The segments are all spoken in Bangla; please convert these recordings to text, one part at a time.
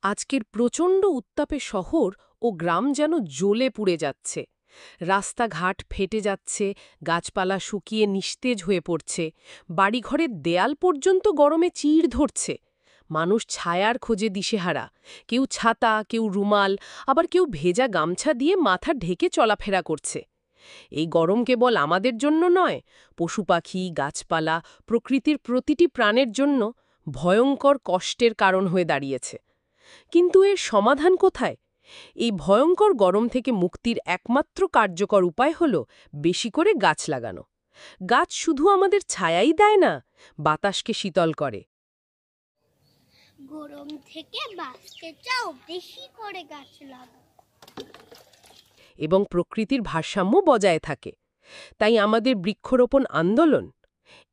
আজকের প্রচণ্ড উত্তাপে শহর ও গ্রাম যেন জ্বলে পুড়ে যাচ্ছে। রাস্তাঘাট ফেটে যাচ্ছে, গাছপালা শুকিয়ে নিস্তেজ হয়ে পড়ছে, বাড়িঘরের দেয়াল পর্যন্ত গরমে চিড় ধরছে। মানুষ ছায়ার খোঁজে দিশেহারা, কেউ ছাতা, কেউ রুমাল, আবার কেউ ভেজা গামছা দিয়ে মাথা ঢেকে চলাফেরা করছে। এই গরম কেবল আমাদের জন্য নয়, পশুপাখি, গাছপালা, প্রকৃতির প্রতিটি প্রাণের জন্য ভয়ঙ্কর কষ্টের কারণ হয়ে দাঁড়িয়েছে। কিন্তু এর সমাধান কোথায়? এই ভয়ঙ্কর গরম থেকে মুক্তির একমাত্র কার্যকর উপায় হল বেশি করে গাছ লাগানো। গাছ শুধু আমাদের ছায়াই দেয় না, বাতাসকে শীতল করে। গরম থেকে বাঁচতে চাও, বেশি করে গাছ লাগাও। এবং প্রকৃতির ভারসাম্য বজায় থাকে। তাই আমাদের বৃক্ষরোপণ আন্দোলন,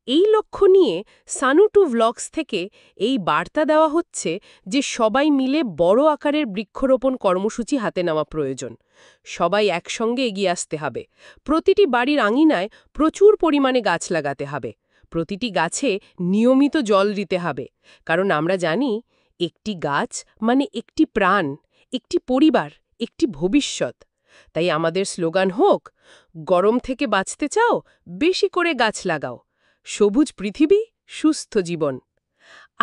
এই লক্ষ্য নিয়ে সানু2 ভ্লগস থেকে এই বার্তা দেওয়া হচ্ছে যে সবাই মিলে বড় আকারের বৃক্ষরোপণ কর্মসূচি হাতে নেওয়া প্রয়োজন। সবাই একসঙ্গে এগিয়ে আসতে হবে। প্রতিটি বাড়ির আঙিনায় প্রচুর পরিমাণে গাছ লাগাতে হবে। প্রতিটি গাছে নিয়মিত জল দিতে হবে, কারণ আমরা জানি একটি গাছ মানে একটি প্রাণ, একটি পরিবার, একটি ভবিষ্যৎ। তাই আমাদের স্লোগান হোক, গরম থেকে বাঁচতে চাও, বেশি করে গাছ লাগাও। সবুজ পৃথিবী, সুস্থ জীবন।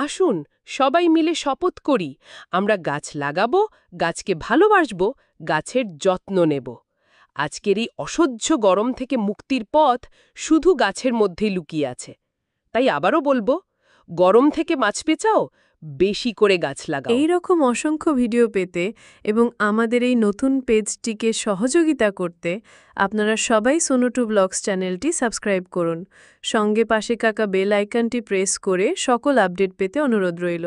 আসুন সবাই মিলে শপথ করি, আমরা গাছ লাগাবো, গাছকে ভালোবাসব, গাছের যত্ন নেব। আজকের এই অসহ্য গরম থেকে মুক্তির পথ শুধু গাছের মধ্যেই লুকিয়ে আছে। তাই আবারও বলবো, গরম থেকে বাঁচতে চাও, বেশি করে গাছ লাগাও। এই রকম অসংখ্য ভিডিও পেতে এবং আমাদের এই নতুন পেজটিকে সহযোগিতা করতে আপনারা সবাই সানু2 ব্লগস চ্যানেলটি সাবস্ক্রাইব করুন। সঙ্গে পাশে থাকা বেল আইকনটি প্রেস করে সকল আপডেট পেতে অনুরোধ রইল।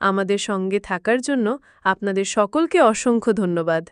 আমাদের সঙ্গে থাকার জন্য আপনাদের সকলকে অসংখ্য ধন্যবাদ।